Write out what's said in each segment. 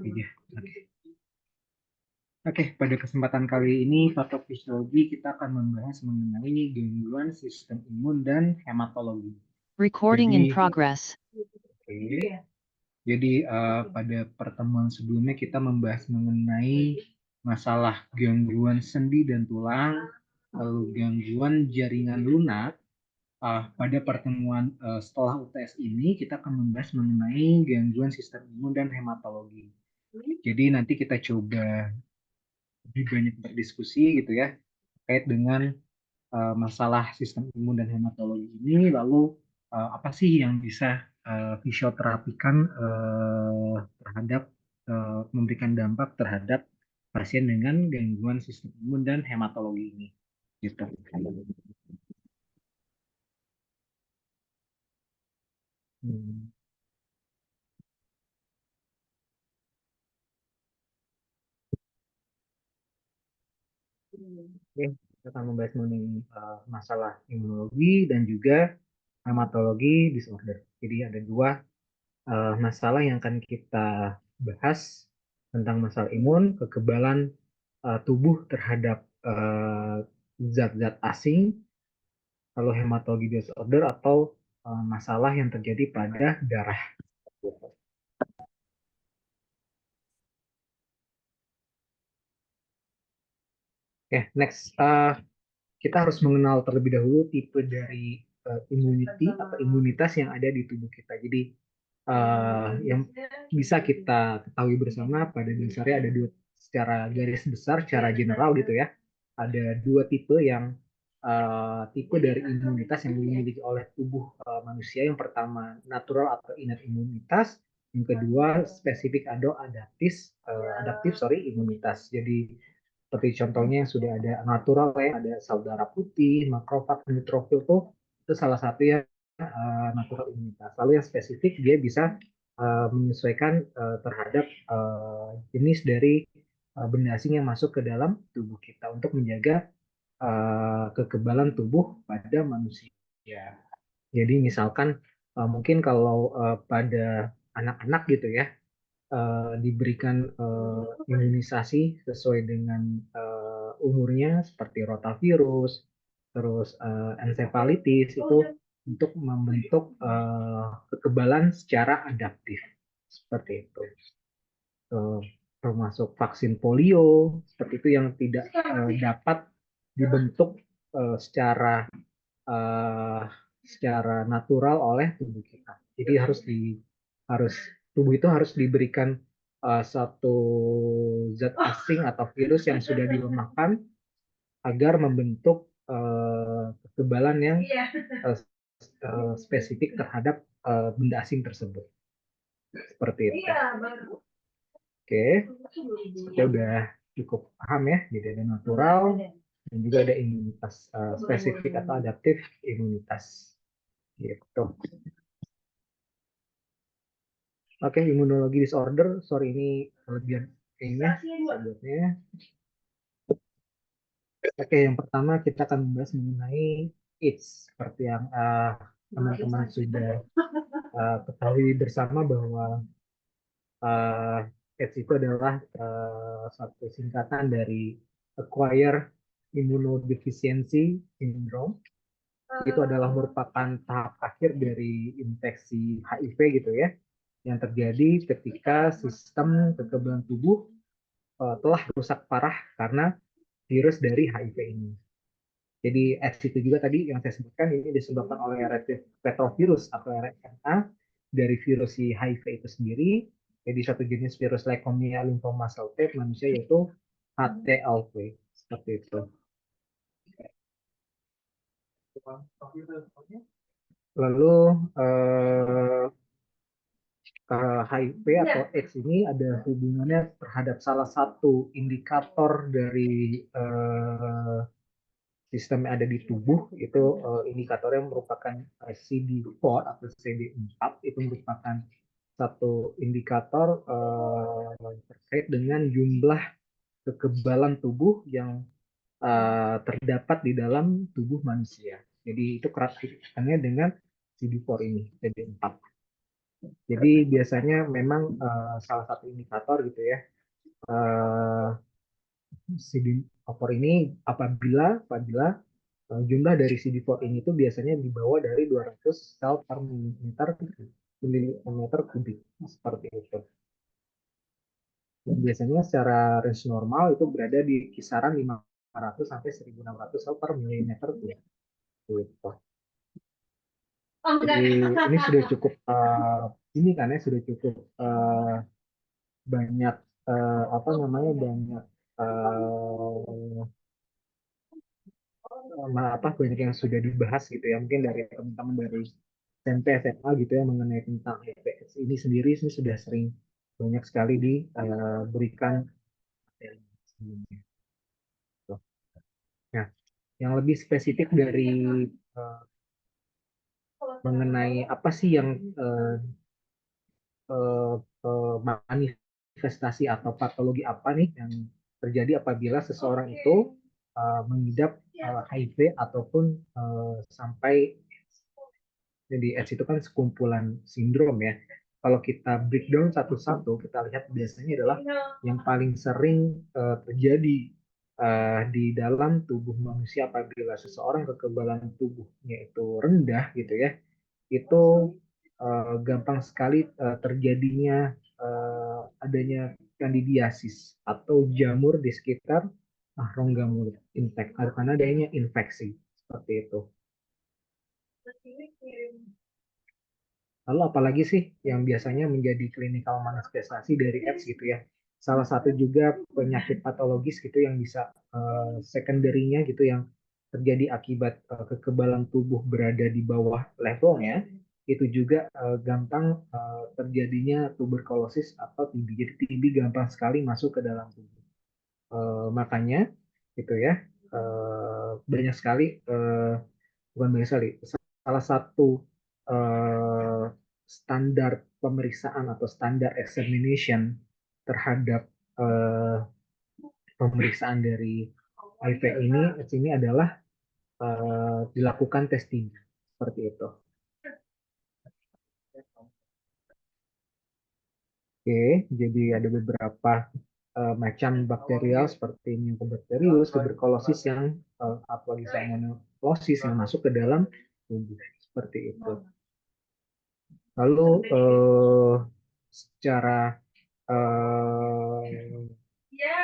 Iya. Oke. Oke, pada kesempatan kali ini patofisiologi kita akan membahas mengenai gangguan sistem imun dan hematologi. Recording Jadi, in progress. oke. Jadi pada pertemuan sebelumnya kita membahas mengenai masalah gangguan sendi dan tulang, lalu gangguan jaringan lunak. Pada pertemuan setelah UTS ini kita akan membahas mengenai gangguan sistem imun dan hematologi. Jadi nanti kita coba lebih banyak berdiskusi gitu ya terkait dengan masalah sistem imun dan hematologi ini. Lalu apa sih yang bisa fisioterapikan terhadap memberikan dampak terhadap pasien dengan gangguan sistem imun dan hematologi ini gitu. Hmm. Oke, kita akan membahas mengenai masalah imunologi dan juga hematologi disorder. Jadi ada dua masalah yang akan kita bahas tentang masalah imun, kekebalan tubuh terhadap zat-zat asing, lalu hematologi disorder atau masalah yang terjadi pada darah. Oke, next. Kita harus mengenal terlebih dahulu tipe dari immunity atau imunitas yang ada di tubuh kita. Jadi yang bisa kita ketahui bersama pada dasarnya ada dua, secara garis besar, secara general gitu ya. Ada dua tipe yang tipe dari imunitas yang dimiliki oleh tubuh manusia. Yang pertama natural atau innate imunitas, yang kedua spesifik atau adaptif imunitas. Jadi seperti contohnya yang sudah ada natural ya, ada sel darah putih, makrofag, neutrofil tuh itu salah satu yang natural imunitas. Lalu yang spesifik dia bisa menyesuaikan terhadap jenis dari benda asing yang masuk ke dalam tubuh kita untuk menjaga kekebalan tubuh pada manusia. Jadi misalkan mungkin kalau pada anak-anak gitu ya diberikan imunisasi sesuai dengan umurnya seperti rotavirus, terus encephalitis itu untuk membentuk kekebalan secara adaptif seperti itu. Eh, Termasuk vaksin polio seperti itu yang tidak dapat dibentuk secara eh, secara natural oleh tubuh kita. Jadi harus tubuh itu harus diberikan satu zat asing atau virus yang sudah dilemahkan agar membentuk kekebalan yang spesifik terhadap benda asing tersebut. Seperti itu. Oke, kita udah cukup paham ya. Jadi ada natural dan juga ada imunitas spesifik atau adaptif imunitas. Gitu. Oke, imunologi disorder. Sorry ini kelebihan kayaknya sebutnya. Oke, yang pertama kita akan membahas mengenai AIDS. Seperti yang teman-teman sudah ketahui bersama bahwa uh, AIDS itu adalah satu singkatan dari Acquired Immunodeficiency Syndrome. Itu adalah merupakan tahap akhir dari infeksi HIV gitu ya, yang terjadi ketika sistem kekebalan tubuh telah rusak parah karena virus dari HIV ini. Jadi AIDS itu juga tadi yang saya sebutkan ini disebabkan oleh retrovirus atau RNA dari virus si HIV itu sendiri. Jadi suatu jenis virus leukemia lymphoma cell type manusia yaitu HTLV seperti itu. Lalu HIV atau AIDS ini ada hubungannya terhadap salah satu indikator dari sistem yang ada di tubuh itu indikatornya merupakan CD4 atau CD4 itu merupakan satu indikator terkait dengan jumlah kekebalan tubuh yang terdapat di dalam tubuh manusia. Jadi itu kerat kaitannya dengan CD4 ini, CD4. Jadi biasanya memang salah satu indikator gitu ya, eh, CD4 ini apabila apabila jumlah dari CD4 ini tuh biasanya di bawah dari 200 sel per milimeter kubik seperti itu. Dan biasanya secara range normal itu berada di kisaran 500 sampai 1600 sel per milimeter kubik. Gitu. Jadi ini sudah cukup ini kan ya sudah cukup banyak apa namanya banyak uh, apa banyak yang sudah dibahas gitu ya mungkin dari teman-teman dari SMP SMA gitu ya mengenai tentang IPS ini sendiri ini sudah sering banyak sekali diberikan materi sebelumnya. Tuh. Nah, yang lebih spesifik dari uh, mengenai apa sih yang uh, manifestasi atau patologi apa nih yang terjadi apabila seseorang itu mengidap HIV ataupun sampai jadi AIDS itu kan sekumpulan sindrom ya. Kalau kita breakdown satu-satu, kita lihat biasanya adalah yang paling sering terjadi di dalam tubuh manusia apabila seseorang kekebalan tubuhnya itu rendah gitu ya, itu gampang sekali terjadinya adanya kandidiasis atau jamur di sekitar rongga mulut, karena adanya infeksi seperti itu. Lalu apalagi sih yang biasanya menjadi klinikal manifestasi dari AIDS gitu ya. Salah satu juga penyakit patologis gitu yang bisa secondary-nya gitu yang terjadi akibat kekebalan tubuh berada di bawah levelnya itu juga gampang terjadinya tuberkulosis atau TB. Jadi TB gampang sekali masuk ke dalam tubuh. Makanya gitu ya banyak sekali bukan banyak sekali salah satu eh, standar pemeriksaan atau standar examination terhadap eh, pemeriksaan dari HIV ini adalah dilakukan testing seperti itu. Oke, jadi ada beberapa macam bakterial seperti Mycobacterius, tuberculosis yang apalagi salmonellosis yang masuk ke dalam tubuh seperti itu. Lalu secara eh,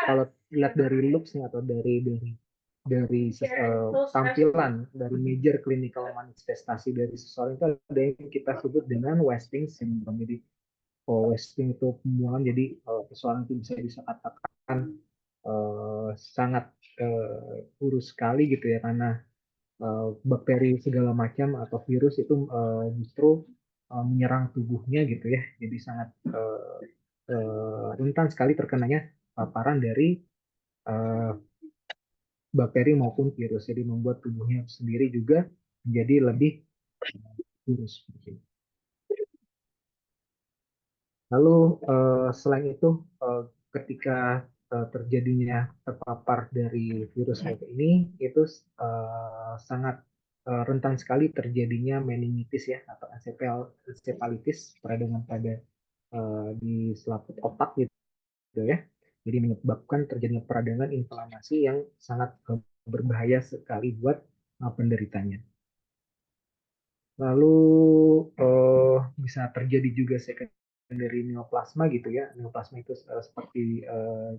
kalau lihat dari looks atau dari tampilan dari major clinical manifestasi dari seseorang itu ada yang kita sebut dengan wasting syndrome. Jadi wasting itu pembuangan. Jadi seseorang itu bisa katakan sangat kurus sekali gitu ya karena bakteri segala macam atau virus itu justru menyerang tubuhnya gitu ya. Jadi sangat rentan sekali terkenanya paparan dari uh, bakteri maupun virus. Jadi membuat tubuhnya sendiri juga menjadi lebih kurus. Lalu selain itu ketika terjadinya terpapar dari virus HIV ini itu sangat rentan sekali terjadinya meningitis ya atau encephalitis peradangan pada di selaput otak gitu ya. Jadi menyebabkan terjadinya peradangan inflamasi yang sangat berbahaya sekali buat penderitanya. Lalu bisa terjadi juga secondary neoplasma gitu ya. Neoplasma itu seperti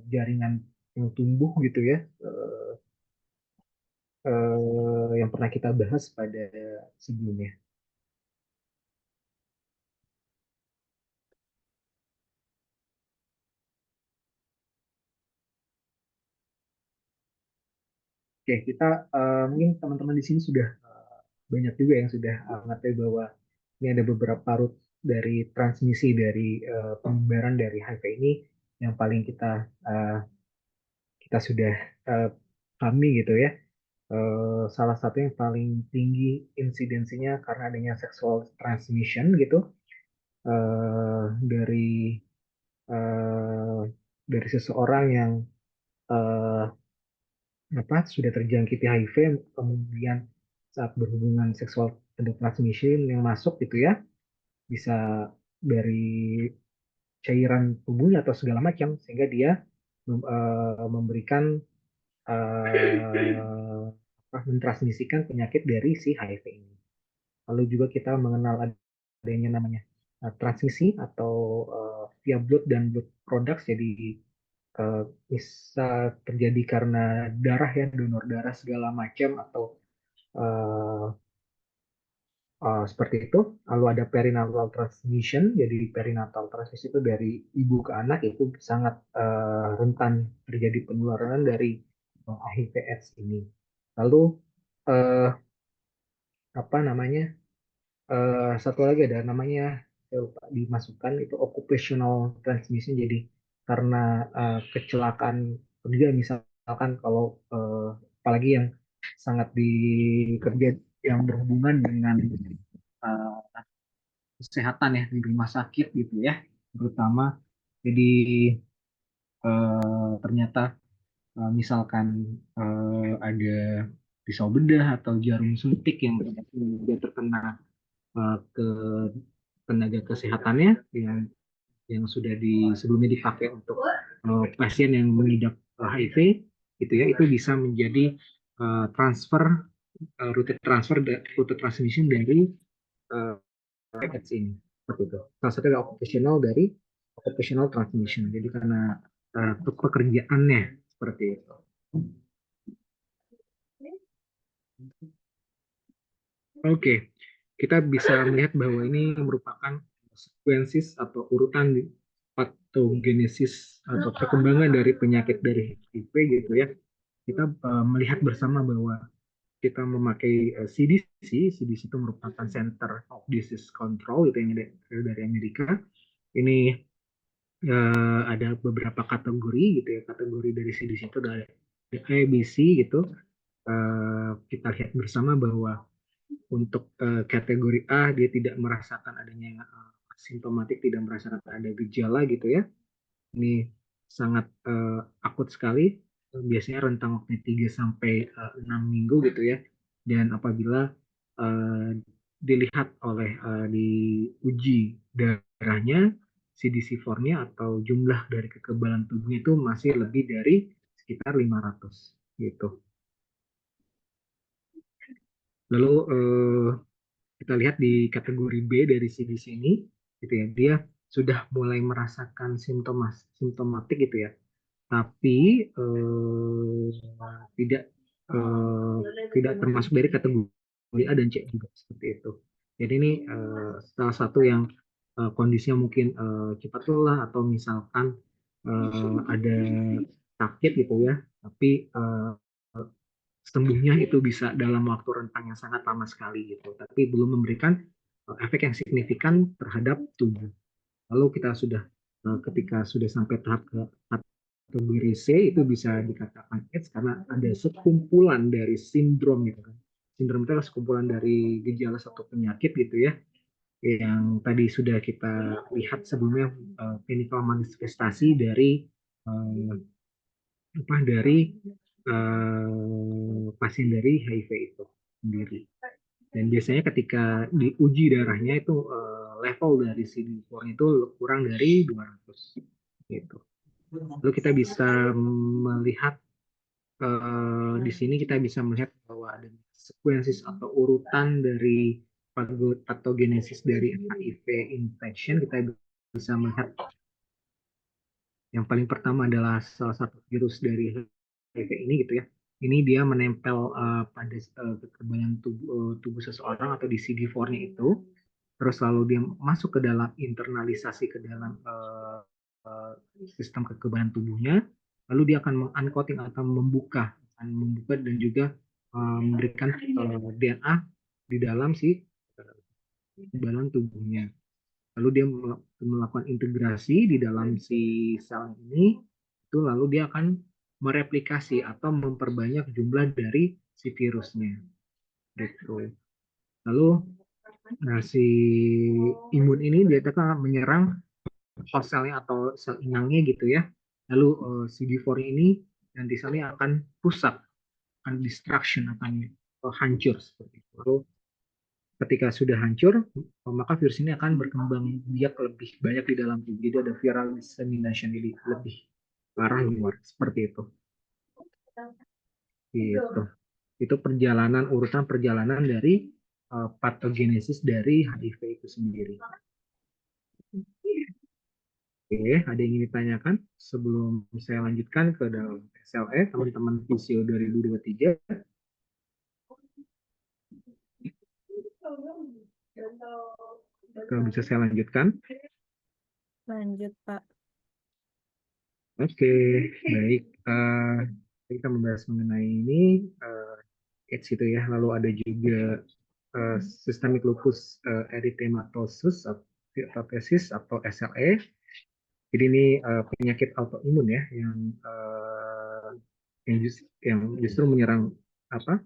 jaringan yang tumbuh gitu ya, yang pernah kita bahas pada sebelumnya. Oke, kita mungkin teman-teman di sini sudah banyak juga yang sudah mengetahui bahwa ini ada beberapa rute dari transmisi dari penyebaran dari HIV ini yang paling kita sudah uh, pahami gitu ya. Salah satu yang paling tinggi insidensinya karena adanya sexual transmission gitu dari uh, dari seseorang yang uh, apa sudah terjangkit HIV kemudian saat berhubungan seksual ada transmission yang masuk gitu ya bisa dari cairan tubuhnya atau segala macam sehingga dia memberikan mentransmisikan penyakit dari si HIV ini. Lalu juga kita mengenal adanya namanya transmisi atau via blood dan blood products. Jadi bisa terjadi karena darah ya, donor darah segala macam atau uh, seperti itu. Lalu ada perinatal transmission. Jadi perinatal transmission itu dari ibu ke anak itu sangat rentan terjadi penularan dari HIV/AIDS ini. Lalu uh, apa namanya? Satu lagi ada namanya, saya lupa dimasukkan, itu occupational transmission. Jadi karena kecelakaan kerja misalkan, kalau apalagi yang sangat di kerja yang berhubungan dengan uh, kesehatan ya di rumah sakit gitu ya, terutama. Jadi ternyata misalkan ada pisau bedah atau jarum suntik yang dia terkena ke tenaga kesehatannya yang sudah sebelumnya dipakai untuk pasien yang mengidap HIV gitu ya, itu bisa menjadi transfer rute transmission dari uh, AIDS ini, seperti itu. Salah satu adalah occupational transmission. Jadi karena pekerjaannya seperti itu. Oke, kita bisa melihat bahwa ini merupakan sekuensis atau urutan patogenesis atau perkembangan dari penyakit dari HIV gitu ya. Kita melihat bersama bahwa kita memakai CDC. CDC itu merupakan Center of Disease Control, itu yang dari Amerika. Ini ada beberapa kategori gitu ya. Kategori dari CDC itu ada A, B, C gitu. Kita lihat bersama bahwa untuk kategori A dia tidak merasakan adanya simptomatik, tidak merasakan ada gejala gitu ya. Ini sangat akut sekali. Biasanya rentang waktu 3 sampai 6 minggu gitu ya. Dan apabila uh, dilihat oleh diuji darahnya, CDC4-nya atau jumlah dari kekebalan tubuhnya itu masih lebih dari sekitar 500 gitu. Lalu kita lihat di kategori B dari CDC ini gitu ya, dia sudah mulai merasakan simptomatik gitu ya, tapi tidak eh, tidak termasuk dari kategori A dan C juga, seperti itu. Jadi ini salah satu yang kondisinya mungkin cepat lelah atau misalkan ada sakit gitu ya, tapi sembuhnya itu bisa dalam waktu rentang yang sangat lama sekali gitu, tapi belum memberikan efek yang signifikan terhadap tubuh. Lalu kita sudah ketika sudah sampai tahap ke kategori C, itu bisa dikatakan AIDS karena ada sekumpulan dari sindrom gitu kan. Sindrom itu adalah sekumpulan dari gejala satu penyakit gitu ya, yang tadi sudah kita lihat sebelumnya, clinical manifestasi dari uh, dari pasien dari HIV itu sendiri. Dan biasanya ketika diuji darahnya itu level dari CD4 itu kurang dari 200 gitu. Lalu kita bisa melihat di sini kita bisa melihat bahwa ada sekuensis atau urutan dari patogenesis dari HIV infection. Kita bisa melihat yang paling pertama adalah salah satu virus dari HIV ini gitu ya. Ini dia menempel pada kekebalan tubuh seseorang atau di CD4-nya itu. Terus lalu dia masuk ke dalam internalisasi ke dalam sistem kekebalan tubuhnya. Lalu dia akan meng-uncoating atau membuka dan juga memberikan DNA di dalam si kekebalan tubuhnya. Lalu dia melakukan integrasi di dalam si sel ini, itu lalu dia akan mereplikasi atau memperbanyak jumlah dari si virusnya gitu. Lalu si imun ini dia akan menyerang host selnya atau sel inangnya gitu ya. Lalu CD4 ini nanti selnya akan rusak, akan destruction, akan hancur seperti itu. Lalu ketika sudah hancur, maka virus ini akan berkembang biak lebih banyak di dalam tubuh. Jadi ada viral dissemination, jadi lebih parah di luar, seperti itu. Gitu. Itu urutan perjalanan dari patogenesis dari HIV itu sendiri. Oke, ada yang ingin ditanyakan sebelum saya lanjutkan ke dalam SLE, teman-teman Visio 2023? Kalau bisa saya lanjutkan. Lanjut, Pak. Oke, baik. Kita membahas mengenai ini, AIDS itu ya. Lalu ada juga systemic lupus erythematosus atau SLE. Jadi ini penyakit autoimun ya, yang justru menyerang apa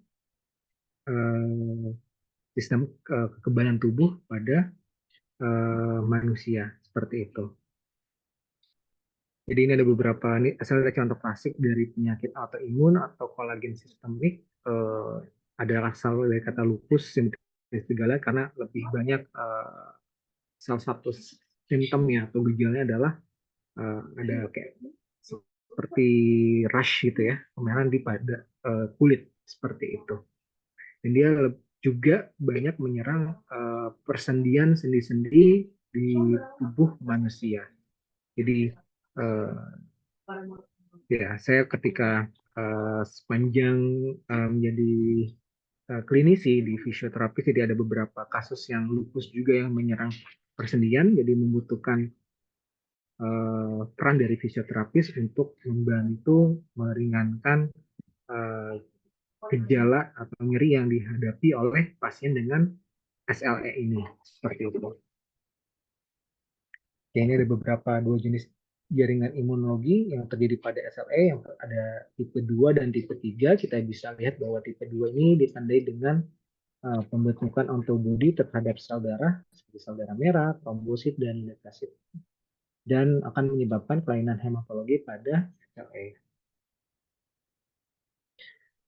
sistem kekebalan tubuh pada manusia seperti itu. Jadi ini ada beberapa, ini asal contoh klasik dari penyakit autoimun atau kolagen sistemik, adalah asal dari kata lupus segala, karena lebih banyak salah satu simptomnya atau gejalanya adalah ada kayak seperti rash gitu ya, kemerahan di pada kulit seperti itu. Dan dia juga banyak menyerang persendian sendi-sendi di tubuh manusia. Jadi ya, saya ketika sepanjang menjadi klinisi di fisioterapi, jadi ada beberapa kasus yang lupus juga yang menyerang persendian, jadi membutuhkan peran dari fisioterapis untuk membantu meringankan gejala atau nyeri yang dihadapi oleh pasien dengan SLE ini. Seperti itu. Ya, ini ada dua jenis jaringan imunologi yang terjadi pada SLE, yang ada tipe 2 dan tipe 3. Kita bisa lihat bahwa tipe 2 ini ditandai dengan pembentukan antibodi terhadap sel darah, seperti sel darah merah, trombosit, dan leukosit, dan akan menyebabkan kelainan hematologi pada SLE.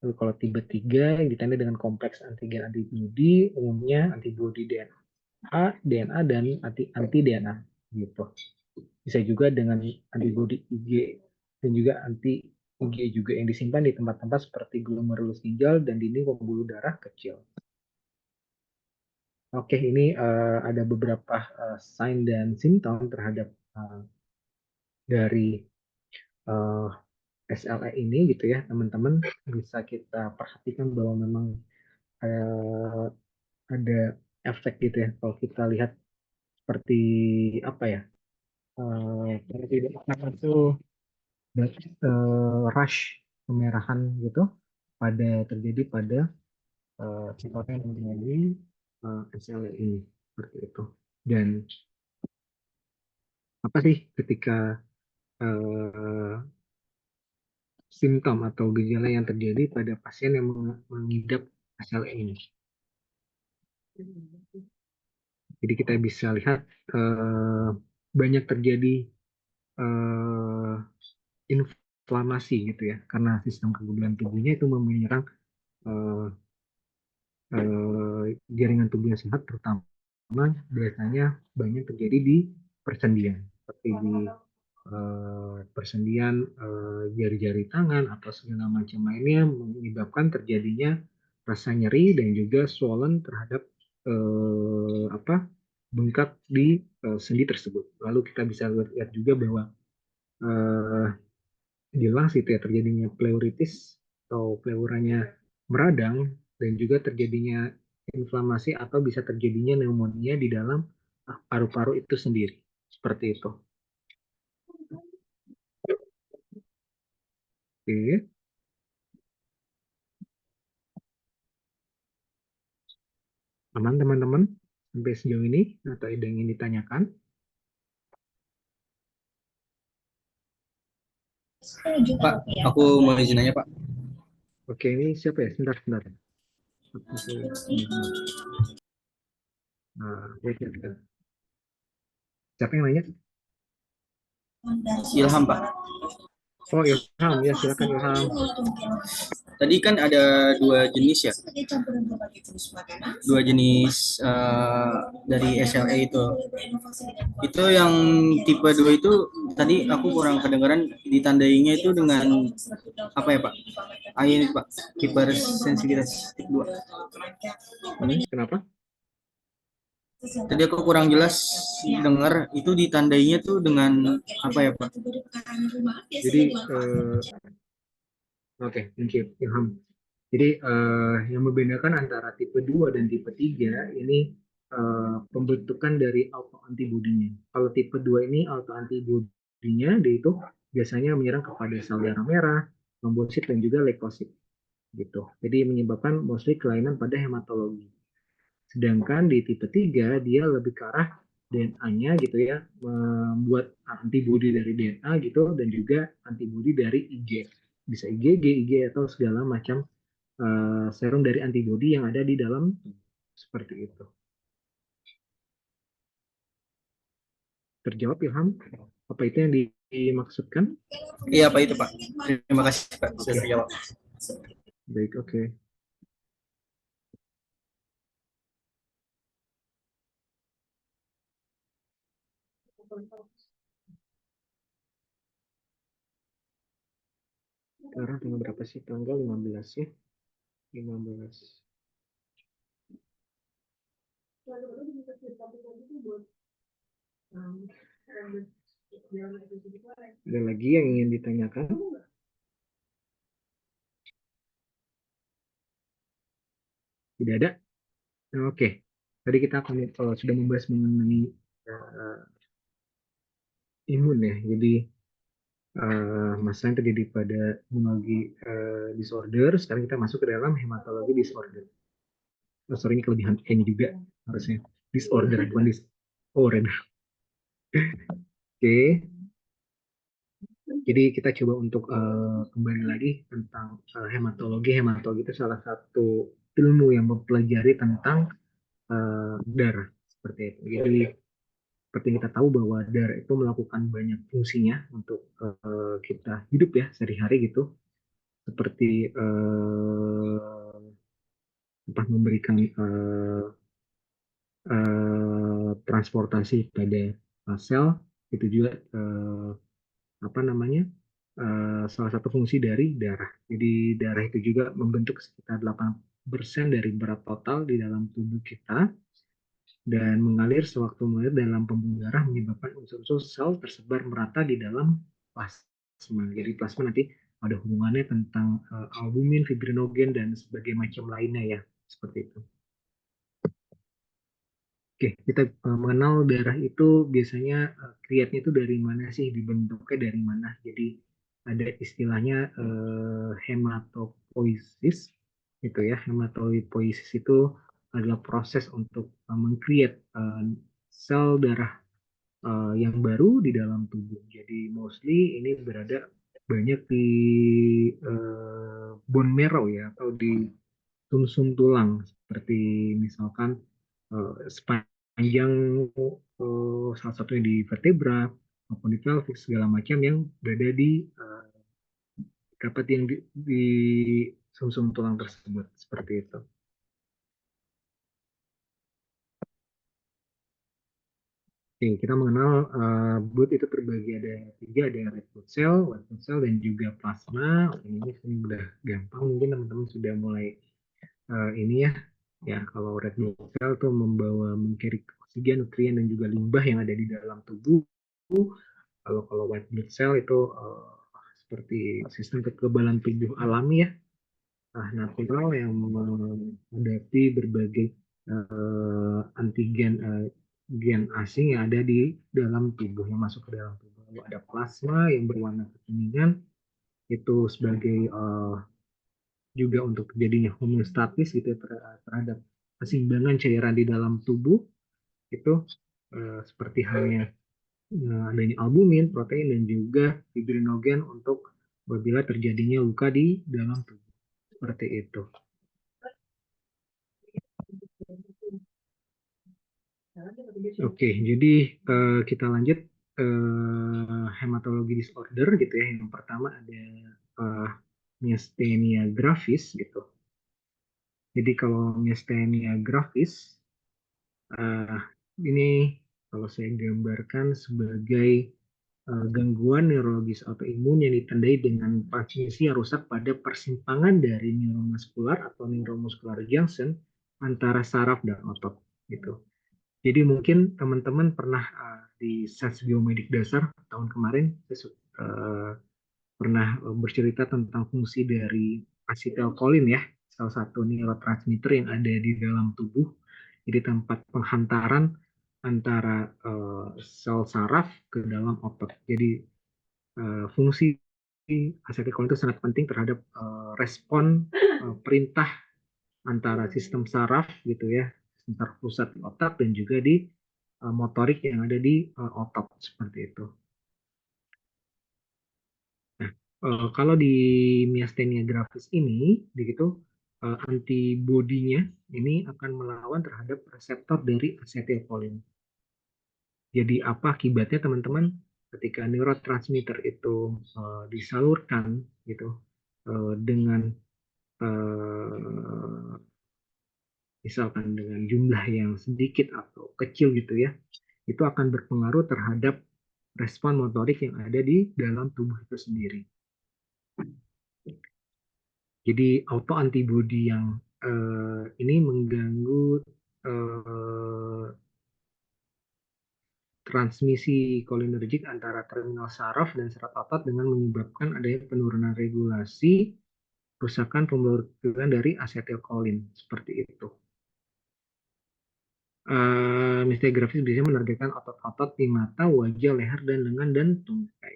Lalu kalau tipe 3 yang ditandai dengan kompleks antigen antibodi, umumnya antibodi DNA dan anti-DNA gitu. Bisa juga dengan antibodi IG dan juga anti IG juga yang disimpan di tempat-tempat seperti glomerulus ginjal dan dinding pembuluh darah kecil. Oke, ini ada beberapa sign dan simptom terhadap dari SLE ini gitu ya, teman-teman. Bisa kita perhatikan bahwa memang ada efek gitu ya. Kalau kita lihat seperti apa ya? Tidak itu rush kemerahan gitu terjadi pada orang yang mengalami SLE ini seperti itu. Dan apa sih ketika simptom atau gejala yang terjadi pada pasien yang mengidap SLE ini? Jadi kita bisa lihat banyak terjadi inflamasi gitu ya, karena sistem kekebalan tubuhnya itu menyerang eh, jaringan tubuh yang sehat, terutama biasanya banyak terjadi di persendian, seperti di persendian jari-jari tangan atau segala macam lainnya, menyebabkan terjadinya rasa nyeri dan juga swollen terhadap bengkak di sendi tersebut. Lalu kita bisa lihat juga bahwa eh, jelas itu ya terjadinya pleuritis atau pleuranya meradang, dan juga terjadinya inflamasi atau bisa terjadinya pneumonia di dalam paru-paru itu sendiri. Seperti itu. Oke. Aman teman-teman sampai sejauh ini, atau ada yang ingin ditanyakan? Pak, aku mau izin nanya, Pak. Oke, ini siapa ya? Sebentar. Nah, siapa yang nanya? Ilham, Pak. Oh, Ilham, ya silakan Ilham. Tadi kan ada dua jenis ya, dua jenis dari SLA itu. Itu yang tipe 2 itu tadi aku kurang kedengaran, ditandainya itu dengan apa ya Pak? Ini Pak, hipersensitivitas tipe 2. Kenapa? Tadi aku kurang jelas dengar itu ditandainya tuh dengan apa ya Pak? Jadi, oke, thank you, Ilham. Jadi, yang membedakan antara tipe 2 dan tipe 3 ini pembentukan dari autoantibodinya. Kalau tipe 2 ini autoantibodinya dia itu biasanya menyerang kepada sel darah merah, trombosit dan juga leukosit gitu. Jadi menyebabkan mostly kelainan pada hematologi. Sedangkan di tipe 3 dia lebih ke arah DNA-nya gitu ya, membuat antibodi dari DNA gitu dan juga antibodi dari IG. Bisa IgG, IG atau segala macam serum dari antibodi yang ada di dalam seperti itu. Terjawab Ilham? Apa itu yang dimaksudkan? Iya Pak, itu Pak. Terima kasih Pak sudah Oke. terjawab. Baik, oke. Sekarang tanggal berapa sih? Tanggal 15 ya? 15. Ada lagi yang ingin ditanyakan? Tidak ada? Oke. Tadi kita akan sudah membahas mengenai imun ya. Jadi masalah yang terjadi pada imunologi disorder. Sekarang kita masuk ke dalam hematologi disorder. Oh, sorry, ini kelebihan E-nya juga harusnya. Disorder, bukan disorder. Oke. Jadi kita coba untuk kembali lagi tentang hematologi. Hematologi itu salah satu ilmu yang mempelajari tentang darah seperti itu. Jadi seperti kita tahu bahwa darah itu melakukan banyak fungsinya untuk kita hidup ya sehari-hari gitu. Seperti memberikan transportasi pada sel, itu juga apa namanya salah satu fungsi dari darah. Jadi darah itu juga membentuk sekitar 8% dari berat total di dalam tubuh kita dan mengalir sewaktu mengalir dalam pembuluh darah menyebabkan unsur-unsur sel tersebar merata di dalam plasma. Jadi plasma nanti ada hubungannya tentang albumin, fibrinogen dan sebagainya macam lainnya ya, seperti itu. Oke, kita mengenal darah itu biasanya create-nya itu dari mana sih, dibentuknya dari mana. Jadi ada istilahnya hematopoiesis gitu ya. Hematopoiesis itu adalah proses untuk meng-create sel darah yang baru di dalam tubuh. Jadi mostly ini berada banyak di bone marrow ya atau di sumsum tulang seperti misalkan sepanjang salah satunya di vertebra maupun di pelvis segala macam yang berada di dapat yang di sumsum tulang tersebut seperti itu. Oke, kita mengenal blood itu terbagi ada tiga, ada red blood cell, white blood cell, dan juga plasma. Ini udah gampang, mungkin teman-teman sudah mulai ini ya. Ya, kalau red blood cell itu membawa mengkirim oksigen, nutrien, dan juga limbah yang ada di dalam tubuh. Kalau white blood cell itu seperti sistem kekebalan tubuh alami ya, natural yang menghadapi berbagai antigen gen asing yang ada di dalam tubuh yang masuk ke dalam tubuh. Lalu ada plasma yang berwarna kekuningan itu sebagai juga untuk terjadinya homeostatis gitu ya, terhadap keseimbangan cairan di dalam tubuh itu seperti halnya adanya albumin, protein dan juga fibrinogen untuk apabila terjadinya luka di dalam tubuh seperti itu. Oke, jadi kita lanjut. hematologi disorder gitu ya. Yang pertama ada eh, myasthenia gravis gitu. Jadi kalau myasthenia gravis eh, ini kalau saya gambarkan sebagai gangguan neurologis autoimun yang ditandai dengan transmisi yang rusak pada persimpangan dari neuromuskular atau neuromuscular junction antara saraf dan otot gitu. Jadi mungkin teman-teman pernah di SATS Biomedik Dasar tahun kemarin saya pernah bercerita tentang fungsi dari asetilkolin ya, salah satu neurotransmitter yang ada di dalam tubuh. Jadi tempat penghantaran antara sel saraf ke dalam otot. Jadi fungsi asetilkolin itu sangat penting terhadap respon perintah antara sistem saraf gitu ya, sistem saraf pusat di otak dan juga di motorik yang ada di otot seperti itu. Nah, kalau di myasthenia gravis ini, begitu antibodinya ini akan melawan terhadap reseptor dari asetilkolin. Jadi apa akibatnya teman-teman? Ketika neurotransmitter itu disalurkan gitu dengan uh, misalkan dengan jumlah yang sedikit atau kecil gitu ya, itu akan berpengaruh terhadap respon motorik yang ada di dalam tubuh itu sendiri. Jadi autoantibodi yang ini mengganggu eh, transmisi kolinergik antara terminal saraf dan serat otot dengan menyebabkan adanya penurunan regulasi kerusakan pembuluh dari asetilkolin seperti itu. Mistia grafis biasanya menargetkan otot-otot di mata, wajah, leher, dan lengan dan tungkai.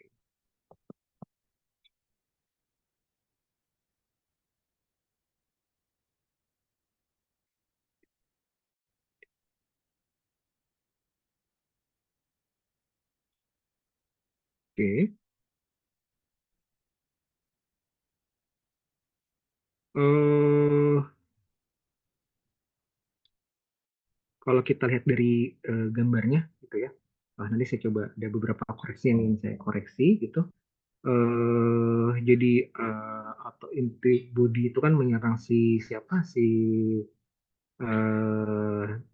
Oke. Eh, Kalau kita lihat dari gambarnya gitu ya. Nanti saya coba ada beberapa koreksi yang ingin saya koreksi gitu. Jadi atau inti body itu kan menyerang si siapa si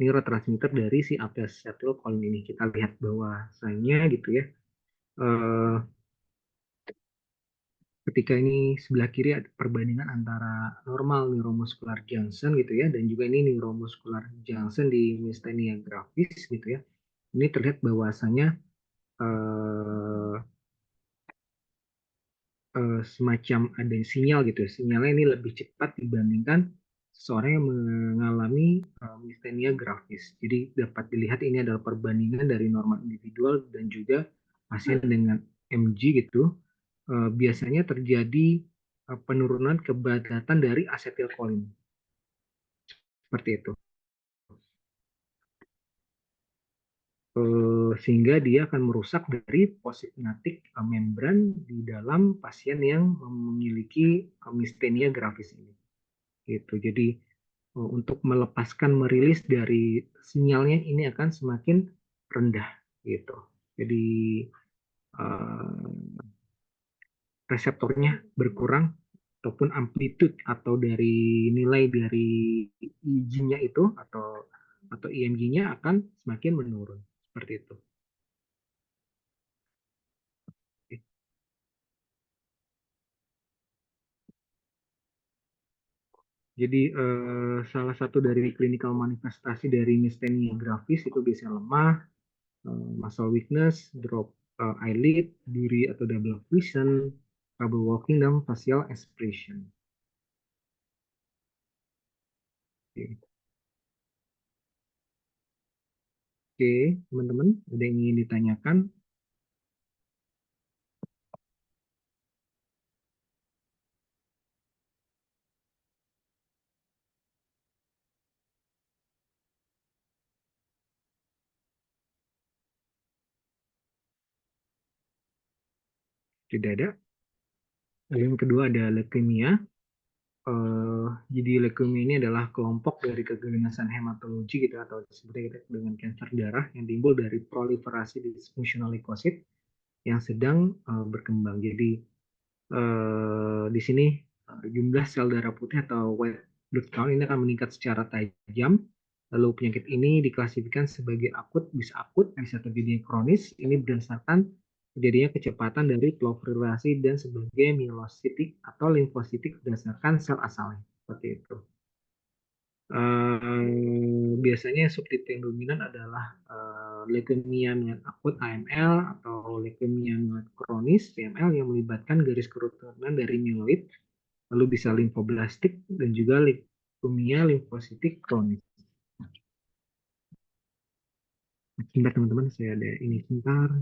neurotransmitter dari si acetylcholine ini. Kita lihat bahwasanya gitu ya. eh, Ketika ini sebelah kiri ada perbandingan antara normal neuromuscular junction gitu ya dan juga ini neuromuscular junction di myasthenia gravis gitu ya. Ini terlihat bahwasanya eh, semacam ada sinyal gitu ya. Sinyalnya ini lebih cepat dibandingkan seseorang yang mengalami myasthenia gravis. Jadi dapat dilihat ini adalah perbandingan dari normal individual dan juga pasien dengan MG gitu. Biasanya terjadi penurunan kepadatan dari asetilkolin seperti itu. Sehingga dia akan merusak dari positnatik membran di dalam pasien yang memiliki myasthenia gravis ini. Gitu. Jadi untuk melepaskan merilis dari sinyalnya ini akan semakin rendah gitu. Jadi uh, reseptornya berkurang ataupun amplitude atau dari nilai dari EEG-nya itu atau EMG-nya akan semakin menurun seperti itu. Jadi salah satu dari clinical manifestasi dari myasthenia gravis itu biasanya lemah, muscle weakness, drop eyelid, blurry atau double vision, trouble walking, dan facial expression. Oke, oke, teman-teman, ada yang ingin ditanyakan? Tidak ada. Yang kedua ada leukemia. jadi leukemia ini adalah kelompok dari keganasan hematologi gitu atau disebutnya kita dengan kanker darah yang timbul dari proliferasi disfungsional leukosit yang sedang berkembang. Jadi di sini jumlah sel darah putih atau white blood count ini akan meningkat secara tajam. Lalu penyakit ini diklasifikasikan sebagai akut, bisa terjadi kronis. Ini berdasarkan terjadinya kecepatan dari proliferasi dan sebagai mielositik atau limfositik berdasarkan sel asalnya. Seperti itu. Biasanya subtipe yang dominan adalah leukemia mieloid akut AML atau leukemia mieloid kronis CML yang melibatkan garis keturunan dari mieloid, lalu bisa limfoblastik dan juga leukemia limfositik kronis. Sebentar teman-teman, saya ada ini sebentar.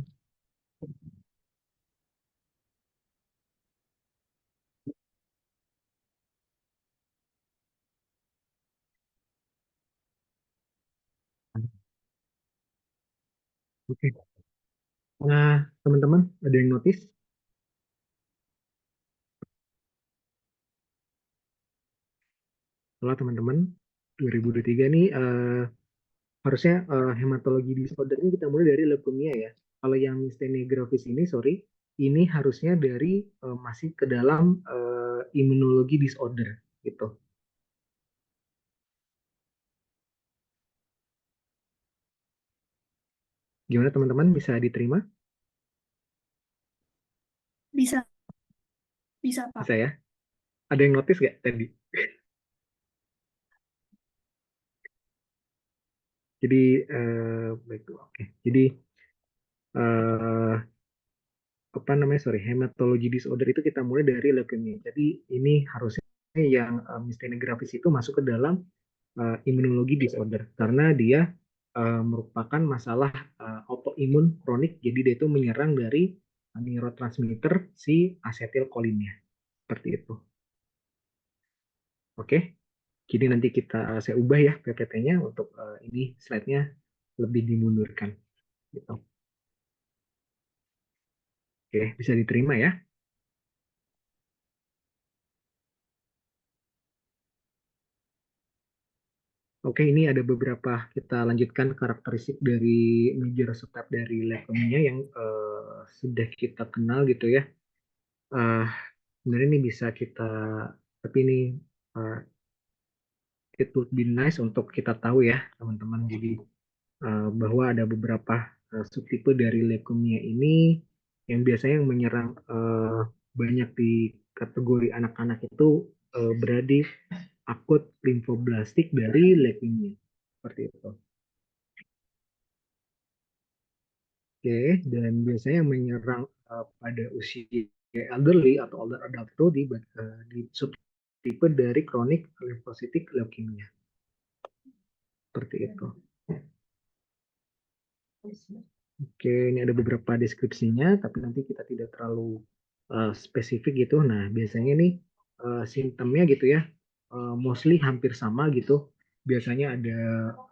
Oke. Nah, teman-teman, ada yang notice? Halo teman-teman, 2023 nih harusnya hematologi disorder ini kita mulai dari leukemia ya. Kalau yang myasthenia gravis ini, sorry, ini harusnya dari masih ke dalam imunologi disorder gitu. Gimana teman-teman, bisa diterima? Bisa, bisa Pak. Bisa ya? Ada yang notice nggak tadi? Jadi baik, oke. Jadi eh, apa namanya, sorry, hematologi disorder itu kita mulai dari leukemia. Jadi ini harusnya yang myasthenia gravis itu masuk ke dalam imunologi disorder karena dia merupakan masalah autoimun kronik. Jadi dia itu menyerang dari neurotransmitter si asetilkolinnya. Seperti itu. Oke. Jadi nanti saya ubah ya PPT-nya untuk ini slide-nya lebih dimundurkan gitu. Oke, bisa diterima ya. Oke, ini ada beberapa kita lanjutkan karakteristik dari major subtype dari leukemia yang sudah kita kenal gitu ya. Eh, Sebenarnya ini bisa kita, tapi ini uh, it would be nice untuk kita tahu ya teman-teman. Jadi bahwa ada beberapa subtipe dari leukemia ini yang biasanya yang menyerang banyak di kategori anak-anak itu berada akut limfoblastik dari leukemia seperti itu. Oke, dan biasanya yang menyerang pada usia elderly atau older adult itu di subtipe dari chronic lymphocytic leukemia. Seperti itu. Oke, ini ada beberapa deskripsinya, tapi nanti kita tidak terlalu spesifik gitu. Nah, biasanya nih simptomnya gitu ya, mostly hampir sama gitu. Biasanya ada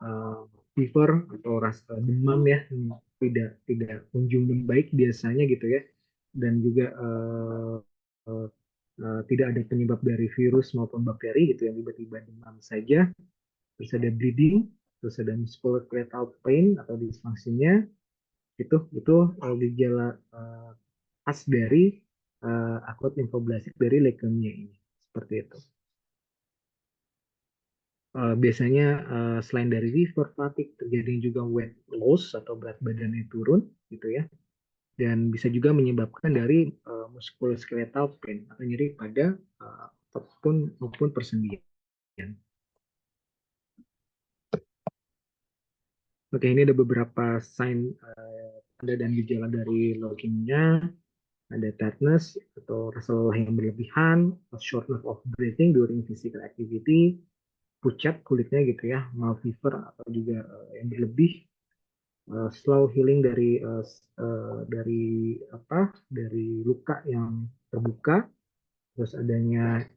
uh, fever atau rasa demam ya, tidak tidak kunjung membaik biasanya gitu ya, dan juga uh, tidak ada penyebab dari virus maupun bakteri gitu yang tiba-tiba demam saja. Terus ada bleeding, terus ada musculoskeletal pain atau disfungsinya, itu gejala khas dari akut limfoblastik dari leukemia ini seperti itu. Biasanya selain dari fever, fatigue, terjadi juga weight loss atau berat badannya turun gitu ya, dan bisa juga menyebabkan dari musculoskeletal pain atau nyeri pada otot maupun persendian. Oke, ini ada beberapa sign tanda dan gejala dari leukemia. Ada tiredness atau rasa lelah yang berlebihan, shortness of breathing during physical activity, pucat kulitnya gitu ya, mild fever atau juga yang berlebih, slow healing dari apa, dari luka yang terbuka, terus adanya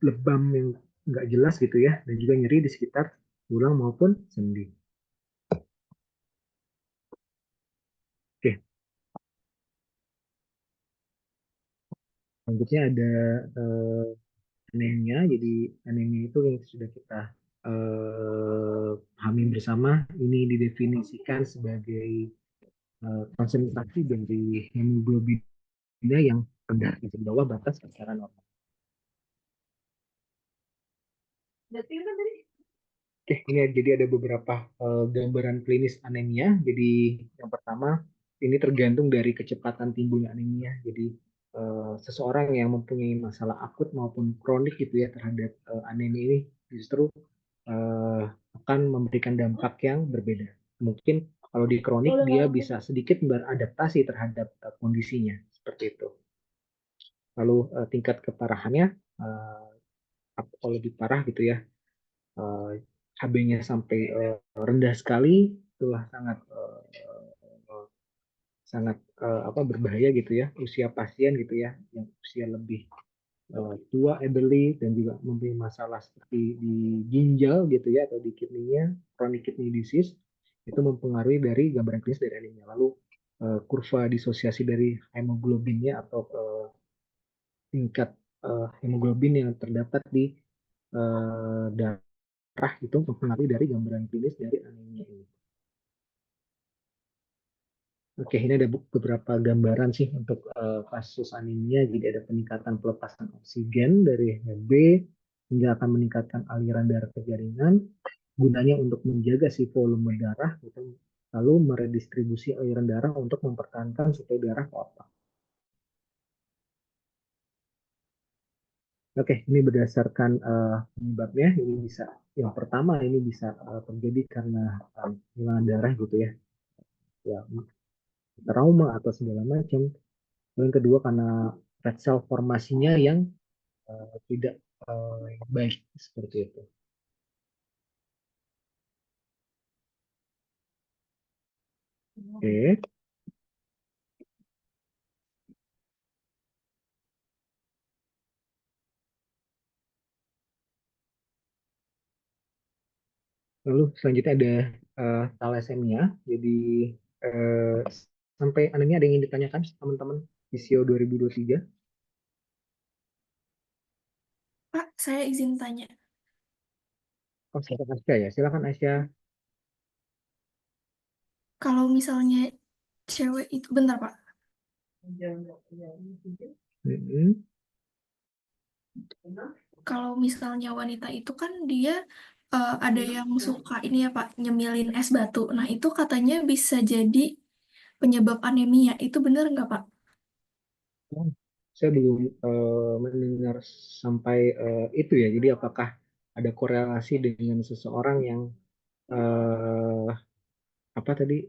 lebam yang nggak jelas gitu ya, dan juga nyeri di sekitar tulang maupun sendi. Oke, selanjutnya ada anemia. Jadi anemia itu yang sudah kita pahami bersama, ini didefinisikan sebagai konsentrasi dari hemoglobinnya yang rendah di bawah batas secara normal. Oke, ini jadi ada beberapa gambaran klinis anemia. Jadi yang pertama, ini tergantung dari kecepatan timbulnya anemia. Jadi seseorang yang mempunyai masalah akut maupun kronik gitu ya terhadap anemia ini justru eh, akan memberikan dampak yang berbeda. Mungkin kalau di kronik dia bisa sedikit beradaptasi terhadap kondisinya seperti itu. Lalu tingkat keparahannya eh, kalau lebih parah gitu ya, HB-nya sampai rendah sekali, itulah sangat sangat apa berbahaya gitu ya, usia pasien gitu ya, yang usia lebih tua, elderly, dan juga mempunyai masalah seperti di ginjal gitu ya atau di kidney-nya, chronic kidney disease, itu mempengaruhi dari gambaran klinis dari anemia. Lalu kurva disosiasi dari hemoglobinnya atau tingkat hemoglobin yang terdapat di darah itu mempengaruhi dari gambaran klinis dari anemia ini. Oke, ini ada beberapa gambaran sih untuk kasus anemia. Jadi ada peningkatan pelepasan oksigen dari HB hingga akan meningkatkan aliran darah ke jaringan, gunanya untuk menjaga si volume darah, gitu. Lalu meredistribusi aliran darah untuk mempertahankan suplai darah ke otak. Oke, ini berdasarkan penyebabnya. Ini bisa yang pertama ini bisa terjadi karena hilangan darah gitu ya, ya trauma atau segala macam. Yang kedua karena red cell formasinya yang tidak baik seperti itu. Oke, lalu selanjutnya ada thalassemia. Jadi uh, sampai anemia ada yang ingin ditanyakan teman-teman Visio 2023? Pak, saya izin tanya. Oh, silakan Asya ya. Silakan Asya. Kalau misalnya cewek itu, bentar Pak. Mm-mm. Kalau misalnya wanita itu kan dia ada yang suka ini ya Pak, nyemilin es batu. Nah itu katanya bisa jadi penyebab anemia. Itu benar nggak Pak? Oh, saya belum mendengar sampai itu ya. Jadi apakah ada korelasi dengan seseorang yang eh, apa tadi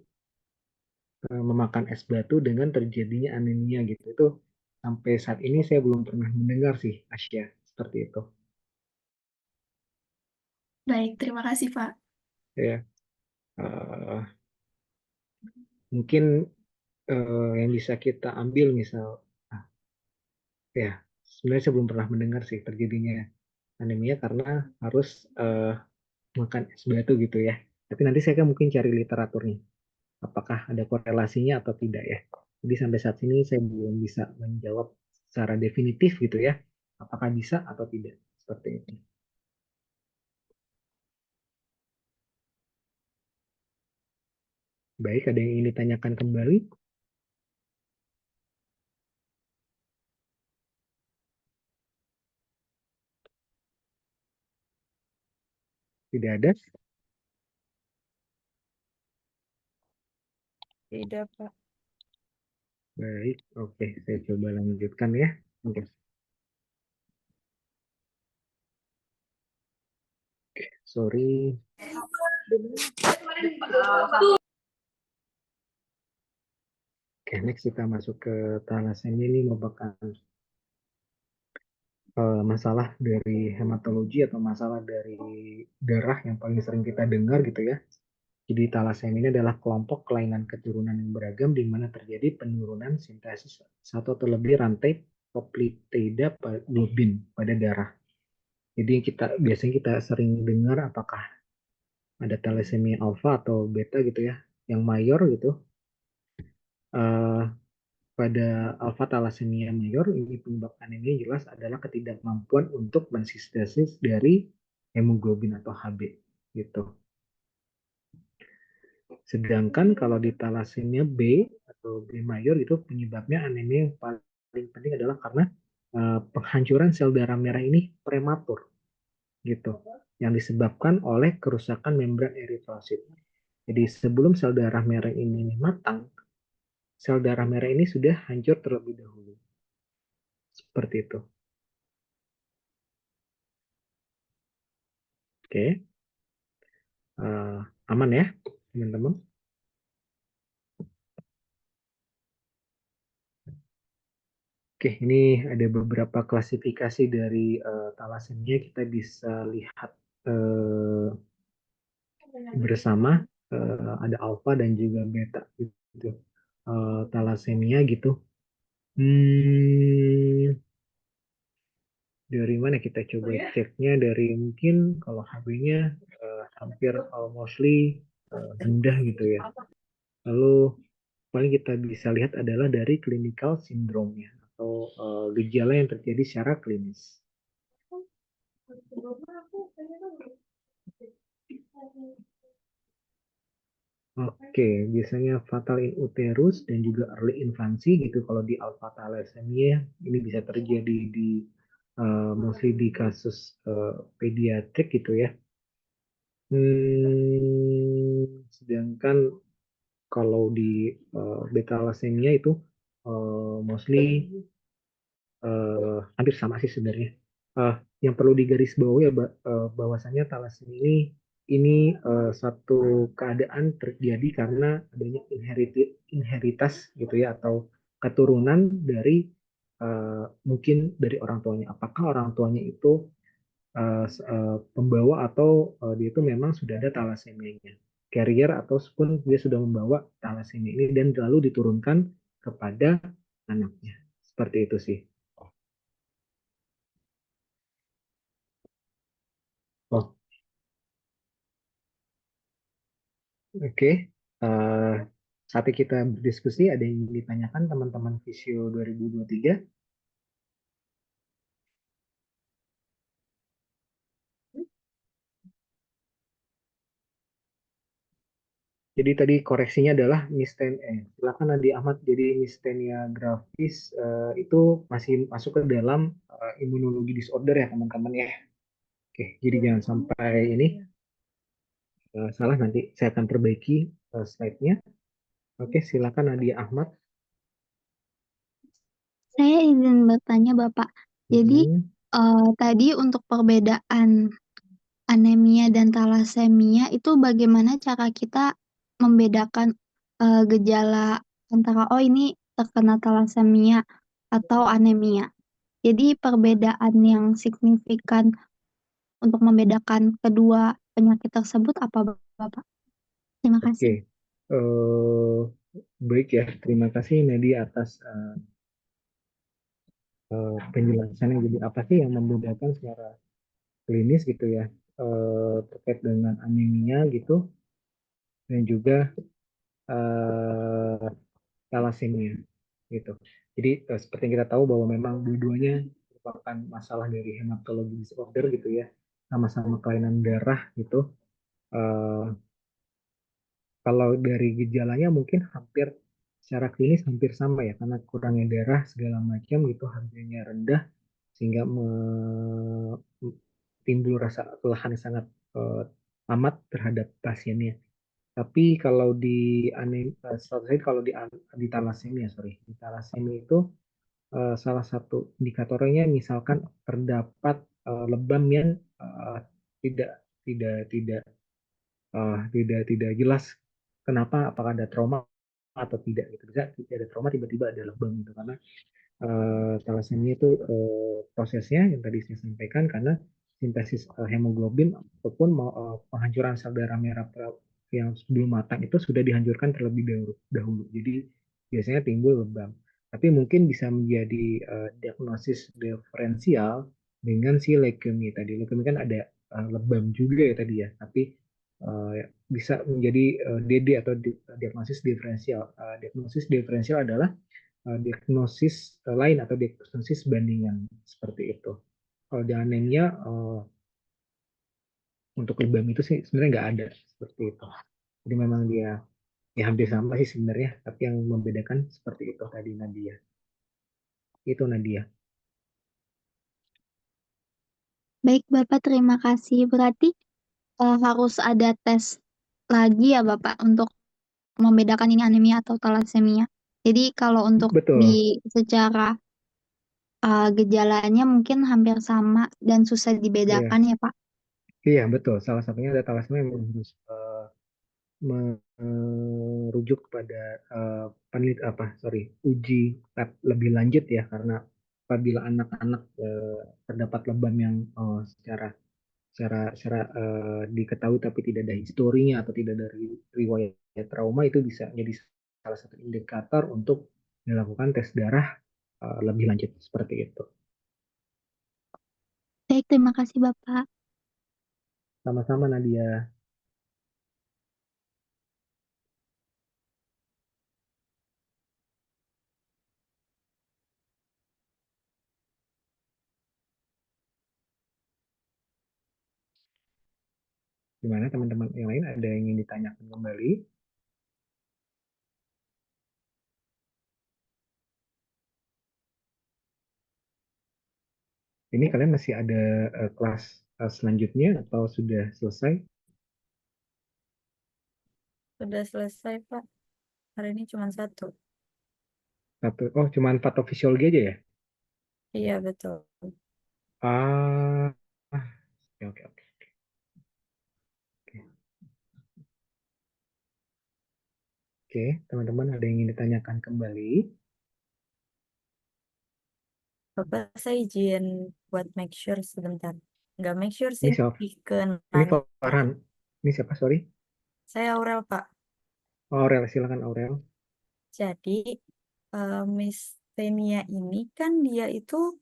memakan es batu dengan terjadinya anemia gitu. Itu sampai saat ini saya belum pernah mendengar sih, Asya, seperti itu. Baik, terima kasih Pak. Ya, mungkin yang bisa kita ambil misal, ah, ya sebenarnya saya belum pernah mendengar sih terjadinya anemia karena harus makan es batu gitu ya. Tapi nanti saya kan mungkin cari literaturnya, apakah ada korelasinya atau tidak ya. Jadi sampai saat ini saya belum bisa menjawab secara definitif gitu ya, apakah bisa atau tidak seperti itu. Baik, ada yang ingin ditanyakan kembali? Tidak ada? Tidak, Pak. Baik, oke, saya coba lanjutkan ya. Oke, sorry. Oke, next kita masuk ke thalassemia. Ini merupakan masalah dari hematologi atau masalah dari darah yang paling sering kita dengar gitu ya. Jadi thalassemia ini adalah kelompok kelainan keturunan yang beragam di mana terjadi penurunan sintesis satu atau lebih rantai poplitida globin pada darah. Jadi kita biasanya kita sering dengar apakah ada thalassemia alpha atau beta gitu ya, yang mayor gitu. Eh, pada alfa thalassemia mayor, ini penyebab anemia jelas adalah ketidakmampuan untuk mensintesis dari hemoglobin atau Hb gitu. Sedangkan kalau di thalassemia B atau B mayor itu penyebabnya anemia yang paling penting adalah karena penghancuran sel darah merah ini prematur gitu, yang disebabkan oleh kerusakan membran eritrosit. Jadi sebelum sel darah merah ini matang, sel darah merah ini sudah hancur terlebih dahulu. Seperti itu. Oke. Aman ya, teman-teman? Oke, ini ada beberapa klasifikasi dari thalassemia. Kita bisa lihat bersama, ada alfa dan juga beta gitu. Thalassemia gitu. Dari mana kita coba ceknya? Dari mungkin kalau HB-nya hampir mostly rendah gitu ya. Lalu paling kita bisa lihat adalah dari clinical syndrome-nya atau gejala yang terjadi secara klinis. Oke, biasanya fatal in uterus dan juga early infancy gitu kalau di alpha thalassemia ini bisa terjadi di mostly di kasus pediatrik gitu ya. Sedangkan kalau di beta thalassemia itu mostly hampir sama sih sebenarnya. Yang perlu digarisbawahi ya bahwasanya thalassemia ini satu keadaan terjadi karena adanya inheritas gitu ya, atau keturunan dari mungkin dari orang tuanya. Apakah orang tuanya itu pembawa atau dia itu memang sudah ada thalassemia-nya, carrier ataupun dia sudah membawa thalassemia ini dan lalu diturunkan kepada anaknya. Seperti itu sih. Oh, oke. Eh, Saat kita berdiskusi, ada yang ingin ditanyakan teman-teman Visio 2023? Jadi tadi koreksinya adalah silakan Nadia Ahmad. Jadi mistenia gravis itu masih masuk ke dalam imunologi disorder ya teman-teman ya. Oke, jadi jangan sampai ini salah, nanti saya akan perbaiki slide-nya. Oke, silakan Nadia Ahmad. Saya izin bertanya Bapak. Jadi tadi untuk perbedaan anemia dan thalassemia itu bagaimana cara kita membedakan gejala antara ini terkena thalassemia atau anemia. Jadi perbedaan yang signifikan untuk membedakan kedua penyakit tersebut apa Bapak? Terima Oke, kasih. baik ya. Terima kasih Nadia atas penjelasannya. Jadi apa sih yang membedakan secara klinis gitu ya terkait dengan anemia gitu dan juga eh, thalassemia gitu. Jadi seperti yang kita tahu bahwa memang dua-duanya merupakan masalah dari hematologi disorder gitu ya, sama-sama kelainan darah gitu. Eh, Kalau dari gejalanya mungkin hampir secara klinis hampir sama ya, karena kurangnya darah segala macam gitu, harganya rendah sehingga timbul rasa kelelahan yang sangat amat terhadap pasiennya. Tapi kalau di thalassemia, di thalassemia itu salah satu indikatornya misalkan terdapat lebam yang uh, tidak tidak tidak tidak jelas kenapa, apakah ada trauma atau tidak gitu. Bisa tidak ada trauma tiba-tiba ada lebam gitu, karena thalassemia itu prosesnya yang tadi saya sampaikan karena sintesis hemoglobin ataupun penghancuran sel darah merah yang sebelum matang itu sudah dihancurkan terlebih dahulu. Jadi biasanya timbul lebam. Tapi mungkin bisa menjadi diagnosis diferensial dengan si leukemia tadi. Leukemia kan ada lebam juga ya tadi ya, tapi bisa menjadi DD atau diagnosis diferensial. Diagnosis diferensial adalah diagnosis lain atau diagnosis bandingan seperti itu. Kalau di anemia untuk lebam itu sih sebenarnya nggak ada seperti itu. Jadi memang dia ya hampir sama sih sebenarnya, tapi yang membedakan seperti itu tadi Nadia. Itu Nadia. Baik, Bapak, terima kasih. Berarti harus ada tes lagi ya, Bapak, untuk membedakan ini anemia atau thalassemia. Jadi kalau untuk Betul. secara gejalanya mungkin hampir sama dan susah Iya, dibedakan ya, Pak. iya betul. Salah satunya ada thalassemia memang harus merujuk kepada uji lab lebih lanjut ya, karena apabila anak-anak terdapat lebam yang secara secara secara diketahui tapi tidak ada historinya atau tidak ada riwayat trauma, itu bisa jadi salah satu indikator untuk dilakukan tes darah lebih lanjut seperti itu. Baik, terima kasih, Bapak. Sama-sama Nadia. Gimana teman-teman yang lain, ada yang ingin ditanyakan kembali? Ini kalian masih ada kelas selanjutnya atau sudah selesai? Sudah selesai, Pak. Hari ini cuma satu. Oh, cuman patofisiologi aja ya? Iya, betul. Ah, oke, oke, oke. Oke, teman-teman ada yang ingin ditanyakan kembali? Bapak, saya izin buat make sure sebentar. Nggak make sure Ini sih, siapa? lebih ke Ini nanya. Farhan. Ini siapa? Sorry. Saya Aurel, Pak. Aurel, silakan Aurel. Jadi, Mistenia ini kan dia itu